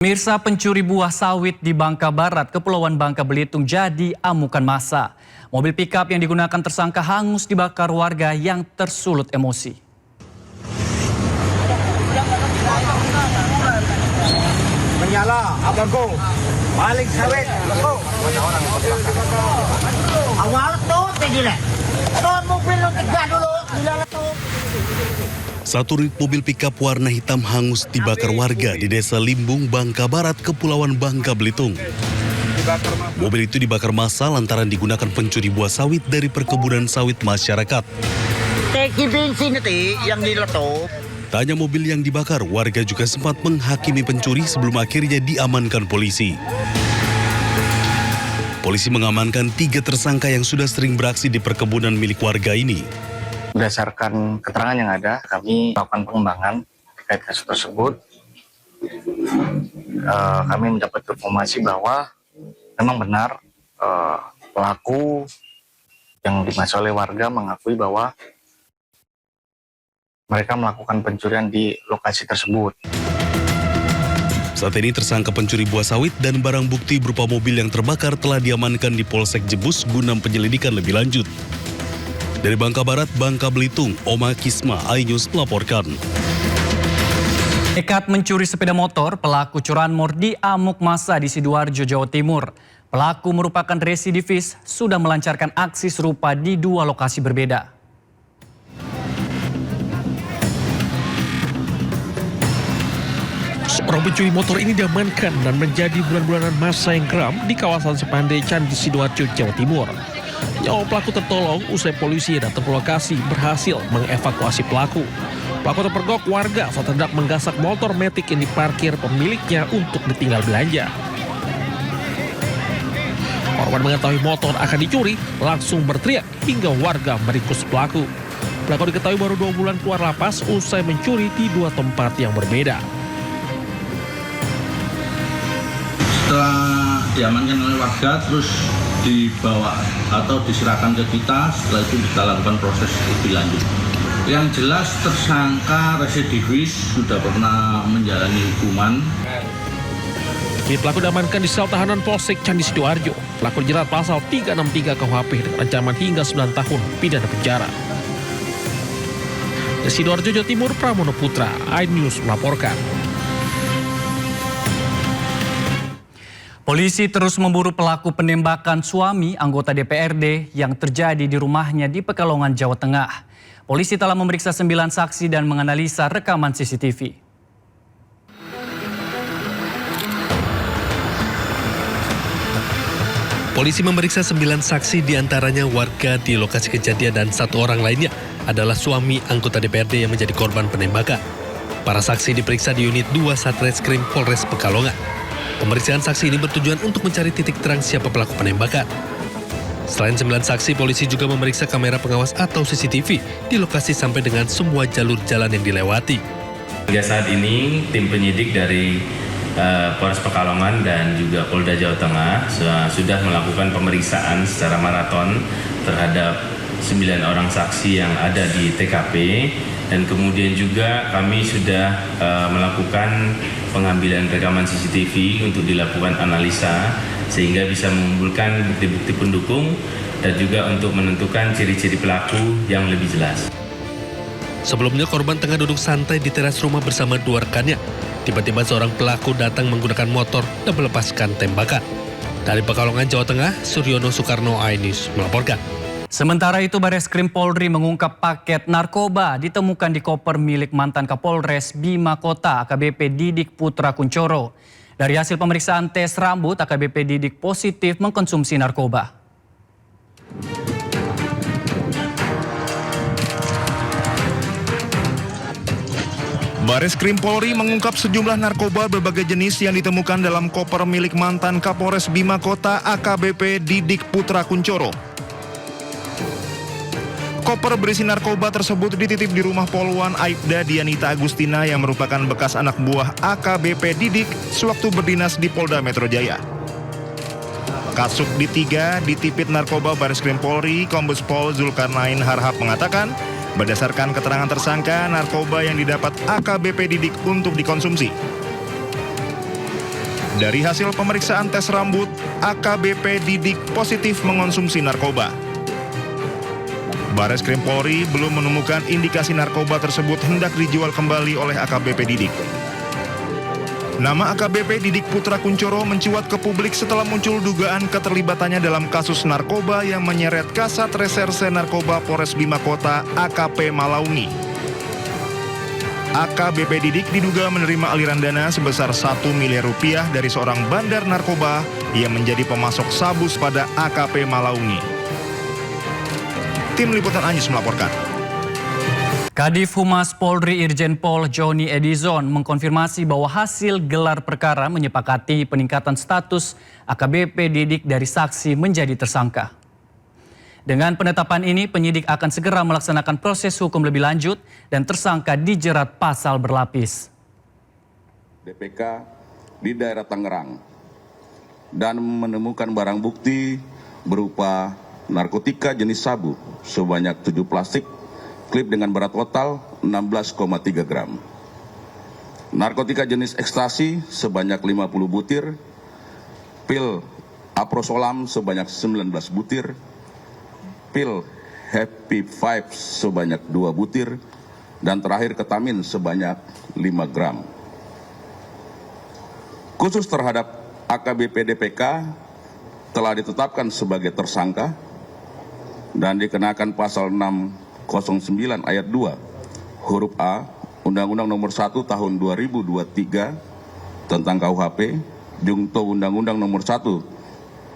Pemirsa, pencuri buah sawit di Bangka Barat, Kepulauan Bangka Belitung jadi amukan massa. Mobil pickup yang digunakan tersangka hangus dibakar warga yang tersulut emosi. Menyala, abangku, balik sawit, awal tuh tinggi tuh mobil lu tiga dulu, Satu unit mobil pickup warna hitam hangus dibakar warga di Desa Limbung, Bangka Barat, Kepulauan Bangka Belitung. Mobil itu dibakar massa lantaran digunakan pencuri buah sawit dari perkebunan sawit masyarakat. Teki bensin itu yang diletup. Tak hanya mobil yang dibakar, warga juga sempat menghakimi pencuri sebelum akhirnya diamankan polisi. Polisi mengamankan 3 tersangka yang sudah sering beraksi di perkebunan milik warga ini. Berdasarkan keterangan yang ada, kami melakukan pengembangan terkait kasus tersebut. Kami mendapat informasi bahwa memang benar pelaku yang dimaksud oleh warga mengakui bahwa mereka melakukan pencurian di lokasi tersebut. Saat ini tersangka pencuri buah sawit dan barang bukti berupa mobil yang terbakar telah diamankan di Polsek Jebus guna penyelidikan lebih lanjut. Dari Bangka Barat, Bangka Belitung, Oma Kisma, iNews melaporkan. Nekat mencuri sepeda motor, pelaku curanmor diamuk massa di Sidoarjo, Jawa Timur. Pelaku merupakan residivis, sudah melancarkan aksi serupa di 2 lokasi berbeda. Seorang pencuri motor ini diamankan dan menjadi bulan-bulanan massa yang geram di kawasan Sepandai Candi Sidoarjo, Jawa Timur. Nyawa pelaku tertolong usai polisi yang datang ke lokasi berhasil mengevakuasi pelaku. Pelaku terpergok warga saat hendak menggasak motor metik yang diparkir pemiliknya untuk ditinggal belanja. Korban mengetahui motor akan dicuri, langsung berteriak hingga warga meringkus pelaku. Pelaku diketahui baru 2 bulan keluar lapas usai mencuri di 2 tempat yang berbeda. Setelah diamankan oleh warga, terus dibawa atau diserahkan ke kita, setelah itu kita lakukan proses lebih lanjut. Yang jelas tersangka residivis sudah pernah menjalani hukuman. Kini pelaku diamankan di sel tahanan Polsek Candi Sidoarjo. Pelaku dijerat pasal 363 KUHP dengan ancaman hingga 9 tahun pidana penjara. Dari Sidoarjo, Jawa Timur, Pramono Putra, iNews melaporkan. Polisi terus memburu pelaku penembakan suami anggota DPRD yang terjadi di rumahnya di Pekalongan, Jawa Tengah. Polisi telah memeriksa 9 saksi dan menganalisa rekaman CCTV. Polisi memeriksa 9 saksi, diantaranya warga di lokasi kejadian dan 1 orang lainnya adalah suami anggota DPRD yang menjadi korban penembakan. Para saksi diperiksa di unit 2 Satreskrim Polres Pekalongan. Pemeriksaan saksi ini bertujuan untuk mencari titik terang siapa pelaku penembakan. Selain 9 saksi, polisi juga memeriksa kamera pengawas atau CCTV di lokasi sampai dengan semua jalur jalan yang dilewati. Hingga saat ini, tim penyidik dari Polres Pekalongan dan juga Polda Jawa Tengah sudah melakukan pemeriksaan secara maraton terhadap 9 orang saksi yang ada di TKP. Dan kemudian juga kami sudah melakukan pengambilan rekaman CCTV untuk dilakukan analisa sehingga bisa mengumpulkan bukti-bukti pendukung dan juga untuk menentukan ciri-ciri pelaku yang lebih jelas. Sebelumnya korban tengah duduk santai di teras rumah bersama 2 rekannya. Tiba-tiba seorang pelaku datang menggunakan motor dan melepaskan tembakan. Dari Pekalongan, Jawa Tengah, Suryono Soekarno, iNews melaporkan. Sementara itu, Bareskrim Polri mengungkap paket narkoba ditemukan di koper milik mantan Kapolres Bima Kota AKBP Didik Putra Kuncoro. Dari hasil pemeriksaan tes rambut, AKBP Didik positif mengkonsumsi narkoba. Bareskrim Polri mengungkap sejumlah narkoba berbagai jenis yang ditemukan dalam koper milik mantan Kapolres Bima Kota AKBP Didik Putra Kuncoro. Koper berisi narkoba tersebut dititip di rumah Poluan Aibda Dianita Agustina yang merupakan bekas anak buah AKBP Didik sewaktu berdinas di Polda Metro Jaya. Kasubdit 3 Ditipit Narkoba Bareskrim Polri, Kombes Pol Zulkarnain Harhab mengatakan, berdasarkan keterangan tersangka, narkoba yang didapat AKBP Didik untuk dikonsumsi. Dari hasil pemeriksaan tes rambut, AKBP Didik positif mengonsumsi narkoba. Bareskrim Polri belum menemukan indikasi narkoba tersebut hendak dijual kembali oleh AKBP Didik. Nama AKBP Didik Putra Kuncoro mencuat ke publik setelah muncul dugaan keterlibatannya dalam kasus narkoba yang menyeret Kasat Reserse Narkoba Polres Bima Kota AKP Malaungi. AKBP Didik diduga menerima aliran dana sebesar 1 miliar rupiah dari seorang bandar narkoba yang menjadi pemasok sabus pada AKP Malaungi. Tim Liputan Anyus melaporkan. Kadif Humas Polri Irjen Pol Joni Edison mengkonfirmasi bahwa hasil gelar perkara menyepakati peningkatan status AKBP Didik dari saksi menjadi tersangka. Dengan penetapan ini, penyidik akan segera melaksanakan proses hukum lebih lanjut dan tersangka dijerat pasal berlapis. DPK di daerah Tangerang dan menemukan barang bukti berupa narkotika jenis sabu sebanyak 7 plastik, klip dengan berat total 16,3 gram. Narkotika jenis ekstasi sebanyak 50 butir, pil aprosolam sebanyak 19 butir, pil Happy Vibes sebanyak 2 butir, dan terakhir ketamin sebanyak 5 gram. Khusus terhadap AKBP DPK telah ditetapkan sebagai tersangka dan dikenakan pasal 609 ayat 2 huruf A Undang-Undang Nomor 1 Tahun 2023 tentang KUHP, Junto Undang-Undang Nomor 1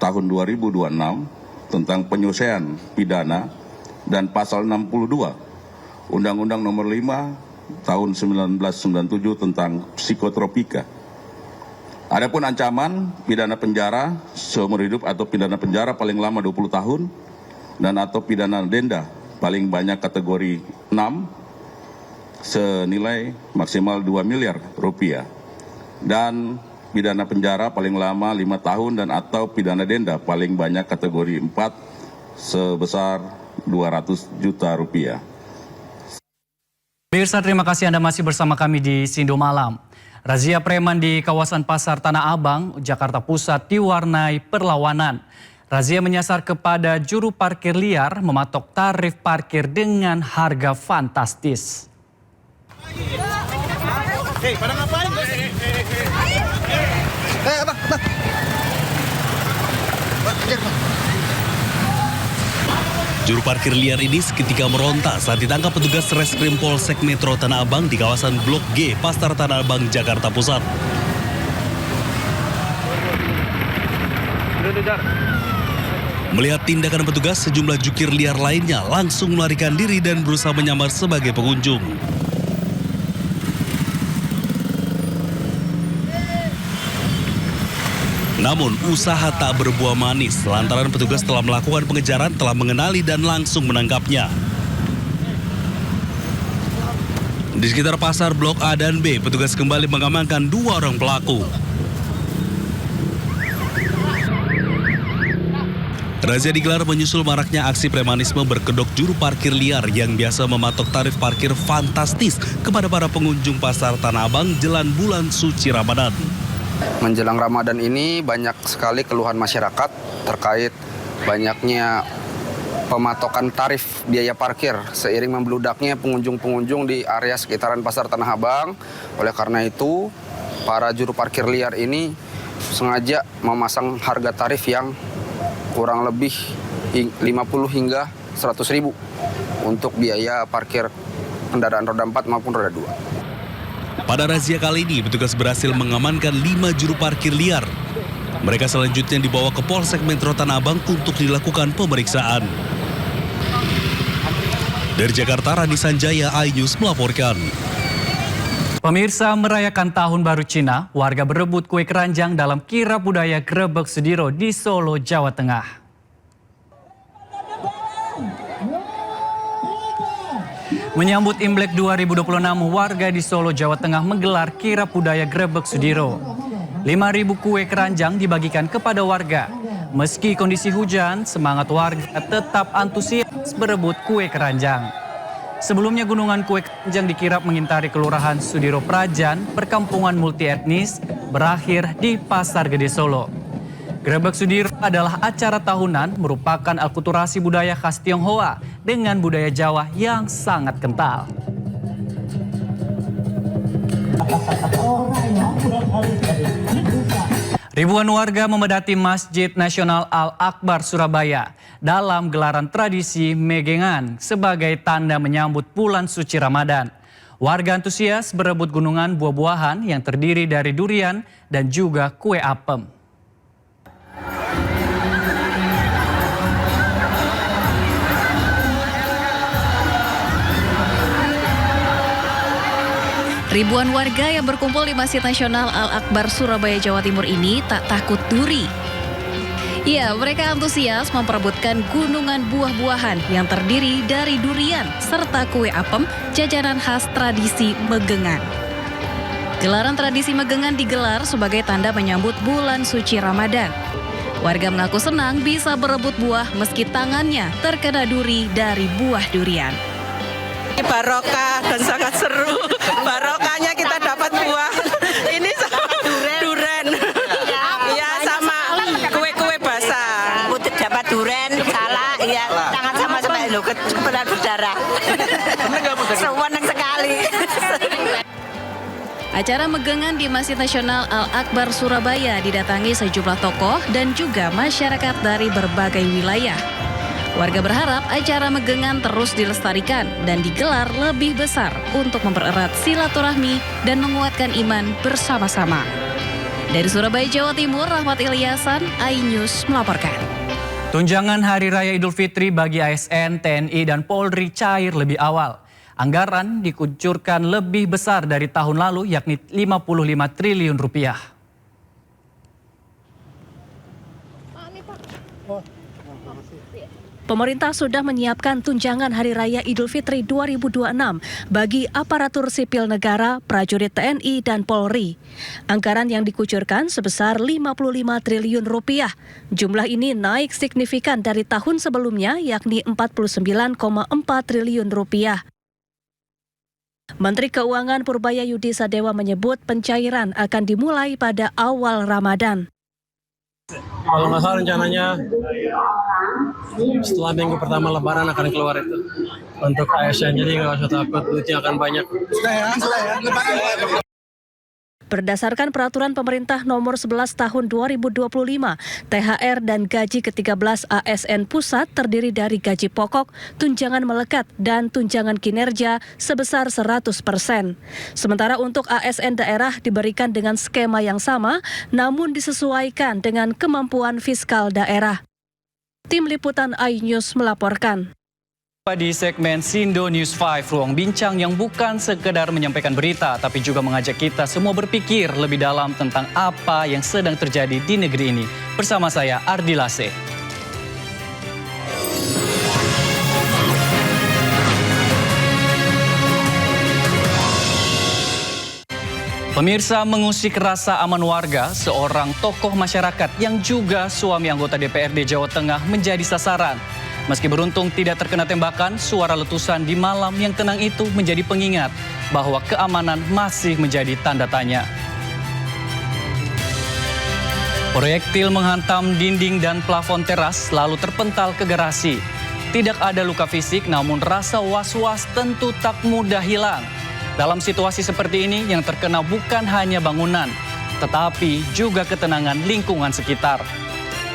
Tahun 2026 tentang penyelesaian pidana, dan pasal 62 Undang-Undang Nomor 5 Tahun 1997 tentang psikotropika. Adapun ancaman pidana penjara seumur hidup atau pidana penjara paling lama 20 tahun dan atau pidana denda paling banyak kategori 6 senilai maksimal 2 miliar rupiah, dan pidana penjara paling lama 5 tahun dan atau pidana denda paling banyak kategori 4 sebesar 200 juta rupiah. Pemirsa, terima kasih Anda masih bersama kami di Sindo Malam. Razia preman di kawasan Pasar Tanah Abang, Jakarta Pusat diwarnai perlawanan. Razia menyasar kepada juru parkir liar mematok tarif parkir dengan harga fantastis. Hei, pada ngapain? Abang. Juru parkir liar ini seketika meronta saat ditangkap petugas Reskrim Polsek Metro Tanah Abang di kawasan Blok G, Pasar Tanah Abang, Jakarta Pusat. Melihat tindakan petugas, sejumlah jukir liar lainnya langsung melarikan diri dan berusaha menyamar sebagai pengunjung. Namun usaha tak berbuah manis lantaran petugas telah melakukan pengejaran, telah mengenali dan langsung menangkapnya. Di sekitar pasar Blok A dan B, petugas kembali mengamankan 2 orang pelaku. Razia digelar menyusul maraknya aksi premanisme berkedok juru parkir liar yang biasa mematok tarif parkir fantastis kepada para pengunjung Pasar Tanah Abang jelang bulan suci Ramadan. Menjelang Ramadan ini banyak sekali keluhan masyarakat terkait banyaknya pematokan tarif biaya parkir seiring membludaknya pengunjung-pengunjung di area sekitaran Pasar Tanah Abang. Oleh karena itu, para juru parkir liar ini sengaja memasang harga tarif yang kurang lebih 50 hingga 100 ribu untuk biaya parkir kendaraan roda 4 maupun roda 2. Pada razia kali ini, petugas berhasil mengamankan 5 juru parkir liar. Mereka selanjutnya dibawa ke Polsek Metro Tanah Abang untuk dilakukan pemeriksaan. Dari Jakarta, Radi Sanjaya, iNews melaporkan. Pemirsa, merayakan Tahun Baru Cina, warga berebut kue keranjang dalam kirab budaya Grebek Sudiro di Solo, Jawa Tengah. Menyambut Imlek 2026, warga di Solo, Jawa Tengah menggelar kirab budaya Grebek Sudiro. 5.000 kue keranjang dibagikan kepada warga. Meski kondisi hujan, semangat warga tetap antusias berebut kue keranjang. Sebelumnya gunungan kue keranjang dikirap mengintari Kelurahan Sudiro Prajan, perkampungan multietnis, berakhir di Pasar Gede Solo. Grebek Sudiro adalah acara tahunan merupakan akulturasi budaya khas Tionghoa dengan budaya Jawa yang sangat kental. Ribuan warga memadati Masjid Nasional Al-Akbar Surabaya dalam gelaran tradisi Megengan sebagai tanda menyambut bulan suci Ramadan. Warga antusias berebut gunungan buah-buahan yang terdiri dari durian dan juga kue apem. Ribuan warga yang berkumpul di Masjid Nasional Al-Akbar Surabaya, Jawa Timur ini tak takut duri. Ya, mereka antusias memperebutkan gunungan buah-buahan yang terdiri dari durian serta kue apem, jajanan khas tradisi Megengan. Gelaran tradisi Megengan digelar sebagai tanda menyambut bulan suci Ramadan. Warga mengaku senang bisa berebut buah meski tangannya terkena duri dari buah durian. Barokah dan sangat seru. Barokahnya kita dapat buah. Ini sama duren. Ya, sama kue-kue basah. Dapat duren, salah, ya tangan sama-sama lo kebenar berdarah. Senang sekali. Acara Megengan di Masjid Nasional Al-Akbar Surabaya didatangi sejumlah tokoh dan juga masyarakat dari berbagai wilayah. Warga berharap acara Megengan terus dilestarikan dan digelar lebih besar untuk mempererat silaturahmi dan menguatkan iman bersama-sama. Dari Surabaya, Jawa Timur, Rahmat Ilyasan, iNews melaporkan. Tunjangan Hari Raya Idul Fitri bagi ASN, TNI, dan Polri cair lebih awal. Anggaran dikucurkan lebih besar dari tahun lalu yakni 55 triliun rupiah. Pemerintah sudah menyiapkan tunjangan Hari Raya Idul Fitri 2026 bagi aparatur sipil negara, prajurit TNI, dan Polri. Anggaran yang dikucurkan sebesar 55 triliun rupiah. Jumlah ini naik signifikan dari tahun sebelumnya yakni 49,4 triliun rupiah. Menteri Keuangan Purbaya Yudi Sadewa menyebut pencairan akan dimulai pada awal Ramadan. Kalau nggak salah rencananya setelah minggu pertama Lebaran akan keluar itu untuk ASN, jadi nggak usah takut, duitnya akan banyak. Berdasarkan peraturan pemerintah nomor 11 tahun 2025, THR dan gaji ke-13 ASN pusat terdiri dari gaji pokok, tunjangan melekat, dan tunjangan kinerja sebesar 100%. Sementara untuk ASN daerah diberikan dengan skema yang sama, namun disesuaikan dengan kemampuan fiskal daerah. Tim Liputan iNews melaporkan. Di segmen Sindo News 5, ruang bincang yang bukan sekedar menyampaikan berita, tapi juga mengajak kita semua berpikir lebih dalam tentang apa yang sedang terjadi di negeri ini. Bersama saya, Ardi Lase. Pemirsa, mengusik rasa aman warga, seorang tokoh masyarakat yang juga suami anggota DPRD Jawa Tengah menjadi sasaran. Meski beruntung tidak terkena tembakan, suara letusan di malam yang tenang itu menjadi pengingat bahwa keamanan masih menjadi tanda tanya. Proyektil menghantam dinding dan plafon teras lalu terpental ke garasi. Tidak ada luka fisik, namun rasa was-was tentu tak mudah hilang. Dalam situasi seperti ini yang terkena bukan hanya bangunan, tetapi juga ketenangan lingkungan sekitar.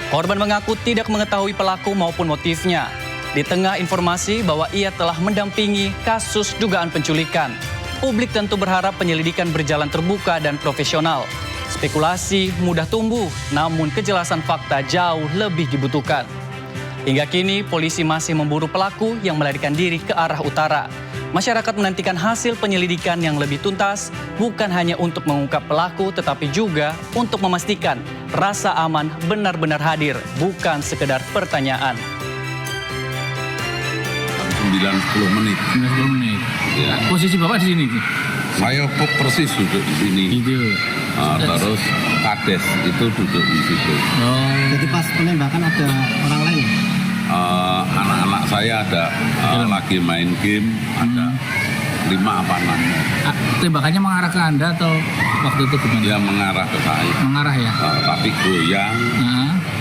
Korban mengaku tidak mengetahui pelaku maupun motifnya. Di tengah informasi bahwa ia telah mendampingi kasus dugaan penculikan, publik tentu berharap penyelidikan berjalan terbuka dan profesional. Spekulasi mudah tumbuh, namun kejelasan fakta jauh lebih dibutuhkan. Hingga kini, polisi masih memburu pelaku yang melarikan diri ke arah utara. Masyarakat menantikan hasil penyelidikan yang lebih tuntas, bukan hanya untuk mengungkap pelaku, tetapi juga untuk memastikan rasa aman benar-benar hadir, bukan sekedar pertanyaan. 90 menit. 90 menit. Ya. Posisi Bapak di sini? Saya persis duduk di sini. Itu. Terus Kades itu duduk di situ. Oh. Jadi pas penembakan ada orang lain? anak-anak saya ada lagi main game, ada 5 apa 6. Tembakannya mengarah ke Anda atau waktu itu gimana? Dia mengarah ke saya. Mengarah ya? Tapi goyang,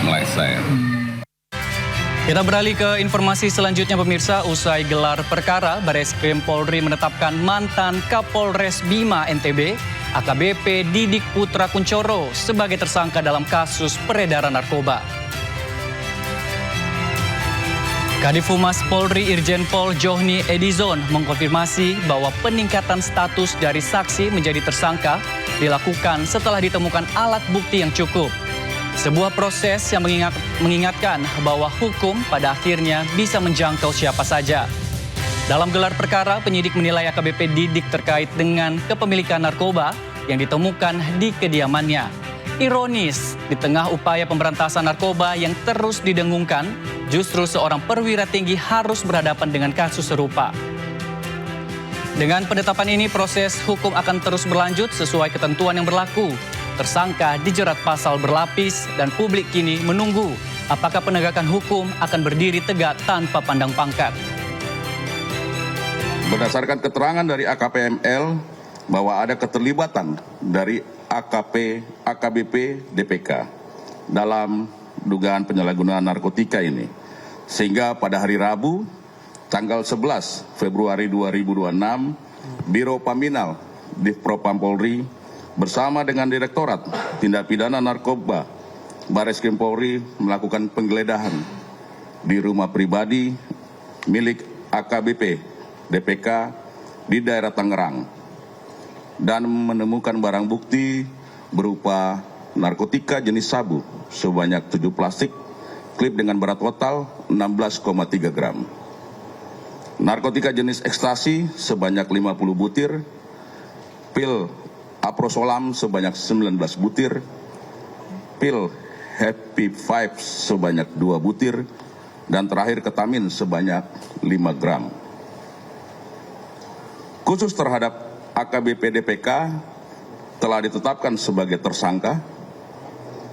meleset. Kita beralih ke informasi selanjutnya pemirsa. Usai gelar perkara, Bareskrim Polri menetapkan mantan Kapolres Bima NTB, AKBP Didik Putra Kuncoro sebagai tersangka dalam kasus peredaran narkoba. Kadif Humas Polri Irjen Pol Johni Edizon mengkonfirmasi bahwa peningkatan status dari saksi menjadi tersangka dilakukan setelah ditemukan alat bukti yang cukup. Sebuah proses yang mengingatkan bahwa hukum pada akhirnya bisa menjangkau siapa saja. Dalam gelar perkara, penyidik menilai AKBP Didik terkait dengan kepemilikan narkoba yang ditemukan di kediamannya. Ironis, di tengah upaya pemberantasan narkoba yang terus didengungkan, justru seorang perwira tinggi harus berhadapan dengan kasus serupa. Dengan penetapan ini, proses hukum akan terus berlanjut sesuai ketentuan yang berlaku. Tersangka dijerat pasal berlapis dan publik kini menunggu apakah penegakan hukum akan berdiri tegak tanpa pandang pangkat. Berdasarkan keterangan dari AKPML bahwa ada keterlibatan dari AKBP DPK dalam dugaan penyalahgunaan narkotika ini. Sehingga pada hari Rabu, tanggal 11 Februari 2026, Biro Paminal Divpropam Polri bersama dengan Direktorat Tindak Pidana Narkoba Bareskrim Polri melakukan penggeledahan di rumah pribadi milik AKBP DPK di daerah Tangerang dan menemukan barang bukti berupa narkotika jenis sabu sebanyak 7 plastik, klip dengan berat total 16,3 gram. Narkotika jenis ekstasi sebanyak 50 butir, pil aprosolam sebanyak 19 butir, pil Happy Vibes sebanyak 2 butir, dan terakhir ketamin sebanyak 5 gram. Khusus terhadap AKBP DPK telah ditetapkan sebagai tersangka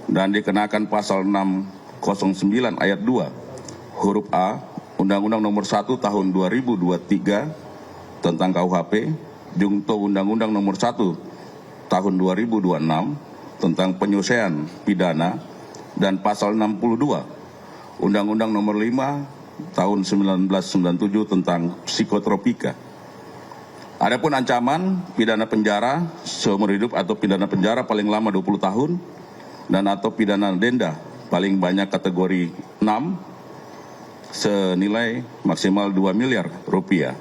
dan dikenakan pasal 609 ayat 2 huruf A Undang-Undang Nomor 1 Tahun 2023 tentang KUHP, Junto Undang-Undang Nomor 1 Tahun 2026 tentang penyelesaian pidana, dan pasal 62 Undang-Undang Nomor 5 Tahun 1997 tentang psikotropika. Adapun ancaman pidana penjara seumur hidup atau pidana penjara paling lama 20 tahun dan atau pidana denda paling banyak kategori 6 senilai maksimal 2 miliar rupiah,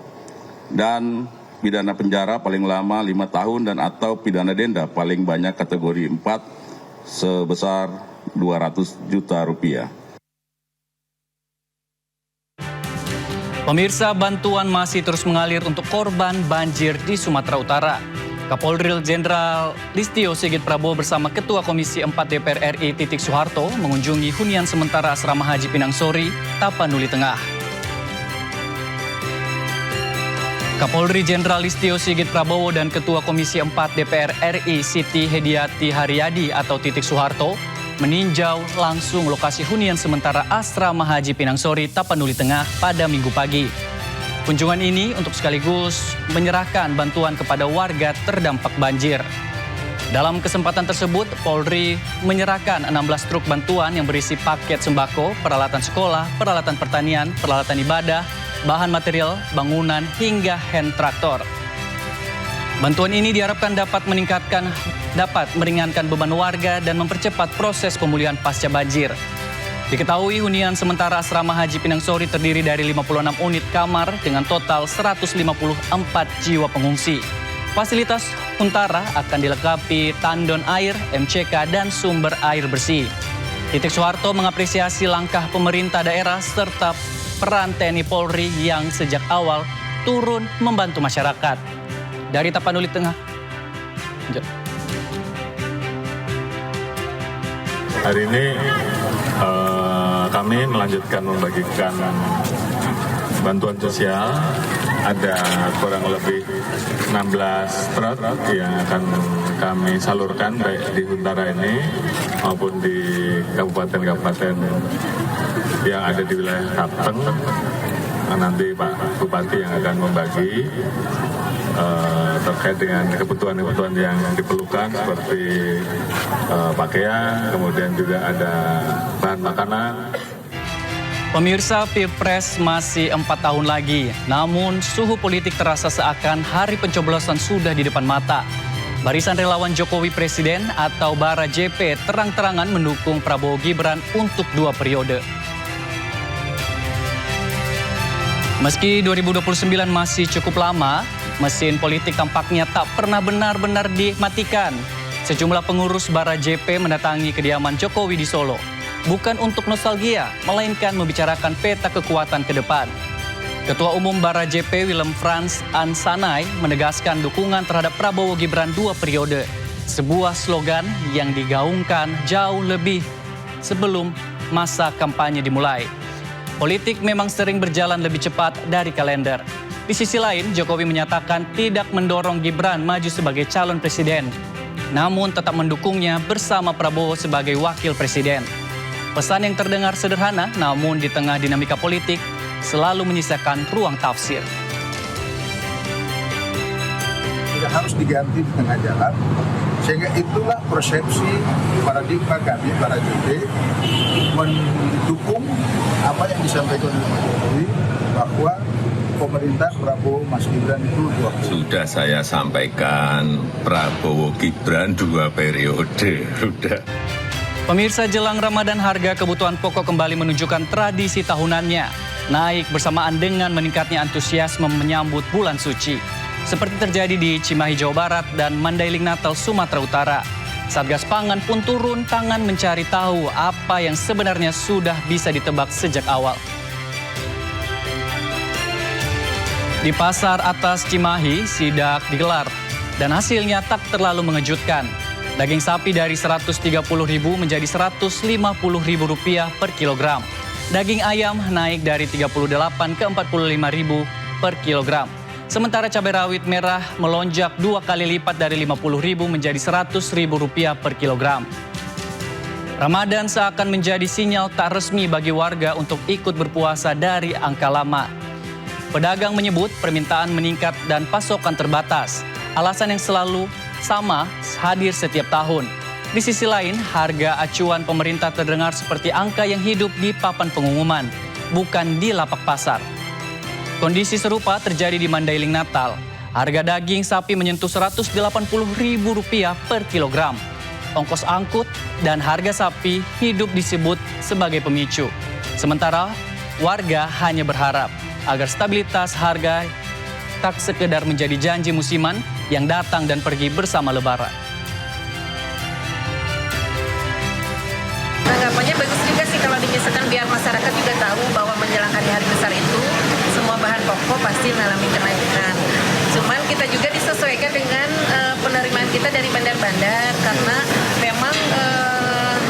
dan pidana penjara paling lama 5 tahun dan atau pidana denda paling banyak kategori 4 sebesar 200 juta rupiah. Pemirsa, bantuan masih terus mengalir untuk korban banjir di Sumatera Utara. Kapolri Jenderal Listio Sigit Prabowo bersama Ketua Komisi 4 DPR RI Titik Soeharto mengunjungi hunian sementara Asrama Haji Pinang Sori, Tapanuli Tengah. Kapolri Jenderal Listio Sigit Prabowo dan Ketua Komisi 4 DPR RI Siti Hediati Haryadi atau Titik Soeharto meninjau langsung lokasi hunian sementara Asrama Haji Pinang Sori, Tapanuli Tengah pada Minggu pagi. Kunjungan ini untuk sekaligus menyerahkan bantuan kepada warga terdampak banjir. Dalam kesempatan tersebut, Polri menyerahkan 16 truk bantuan yang berisi paket sembako, peralatan sekolah, peralatan pertanian, peralatan ibadah, bahan material, bangunan, hingga hand traktor. Bantuan ini diharapkan dapat meringankan beban warga dan mempercepat proses pemulihan pasca banjir. Diketahui hunian sementara Asrama Haji Pinang Sori terdiri dari 56 unit kamar dengan total 154 jiwa pengungsi. Fasilitas Huntara akan dilengkapi tandon air, MCK, dan sumber air bersih. Titik Soeharto mengapresiasi langkah pemerintah daerah serta peran TNI Polri yang sejak awal turun membantu masyarakat. Dari Tapanuli Tengah. Hari ini kami melanjutkan membagikan bantuan sosial. Ada kurang lebih 16 truk yang akan kami salurkan baik di Huntara ini maupun di kabupaten-kabupaten yang ada di wilayah Kapten. Nanti Pak Bupati yang akan membagi terkait dengan kebutuhan-kebutuhan yang diperlukan seperti pakaian, kemudian juga ada bahan makanan. Pemirsa, Pilpres masih 4 tahun lagi, namun suhu politik terasa seakan hari pencoblosan sudah di depan mata. Barisan relawan Jokowi Presiden atau Bara JP terang-terangan mendukung Prabowo Gibran untuk 2 periode. Meski 2029 masih cukup lama, mesin politik tampaknya tak pernah benar-benar dimatikan. Sejumlah pengurus Bara JP mendatangi kediaman Jokowi di Solo. Bukan untuk nostalgia, melainkan membicarakan peta kekuatan ke depan. Ketua Umum Bara JP Willem Frans Ansanai menegaskan dukungan terhadap Prabowo Gibran 2 periode. Sebuah slogan yang digaungkan jauh lebih sebelum masa kampanye dimulai. Politik memang sering berjalan lebih cepat dari kalender. Di sisi lain, Jokowi menyatakan tidak mendorong Gibran maju sebagai calon presiden, namun tetap mendukungnya bersama Prabowo sebagai wakil presiden. Pesan yang terdengar sederhana, namun di tengah dinamika politik selalu menyisakan ruang tafsir. Tidak harus diganti di tengah jalan, sehingga itulah persepsi paradigma kami para JP mendukung apa yang disampaikan oleh Pak Jokowi bahwa pemerintah Prabowo Mas Gibran itu 2 periode. Sudah saya sampaikan Prabowo Gibran 2 periode. Sudah. Pemirsa, jelang Ramadan harga kebutuhan pokok kembali menunjukkan tradisi tahunannya. Naik bersamaan dengan meningkatnya antusiasme menyambut bulan suci. Seperti terjadi di Cimahi, Jawa Barat dan Mandailing Natal, Sumatera Utara. Satgas Pangan pun turun tangan mencari tahu apa yang sebenarnya sudah bisa ditebak sejak awal. Di Pasar Atas Cimahi, sidak digelar dan hasilnya tak terlalu mengejutkan. Daging sapi dari Rp130.000 menjadi Rp150.000 per kilogram. Daging ayam naik dari Rp38 ke Rp45.000 per kilogram. Sementara cabai rawit merah melonjak 2 kali lipat dari Rp50.000 menjadi Rp100.000 per kilogram. Ramadan seakan menjadi sinyal tak resmi bagi warga untuk ikut berpuasa dari angka lama. Pedagang menyebut permintaan meningkat dan pasokan terbatas. Alasan yang selalu sama hadir setiap tahun. Di sisi lain, harga acuan pemerintah terdengar seperti angka yang hidup di papan pengumuman, bukan di lapak pasar. Kondisi serupa terjadi di Mandailing Natal. Harga daging sapi menyentuh Rp180.000 per kilogram. Ongkos angkut dan harga sapi hidup disebut sebagai pemicu. Sementara warga hanya berharap agar stabilitas harga tak sekedar menjadi janji musiman yang datang dan pergi bersama Lebaran. Tanggapannya bagus juga sih kalau misalkan biar masyarakat juga tahu bahwa menjelang hari-hari besar itu semua bahan pokok pasti mengalami kenaikan. Cuman kita juga disesuaikan dengan penerimaan kita dari bandar-bandar karena memang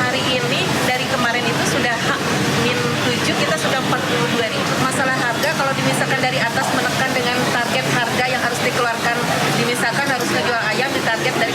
hari ini dari kemarin itu sudah H-7 kita sudah 42.000. Masalah harga kalau misalkan dari atas menekan dengan target harga yang harus dikeluarkan, misalkan harus ngejual ayam di target dari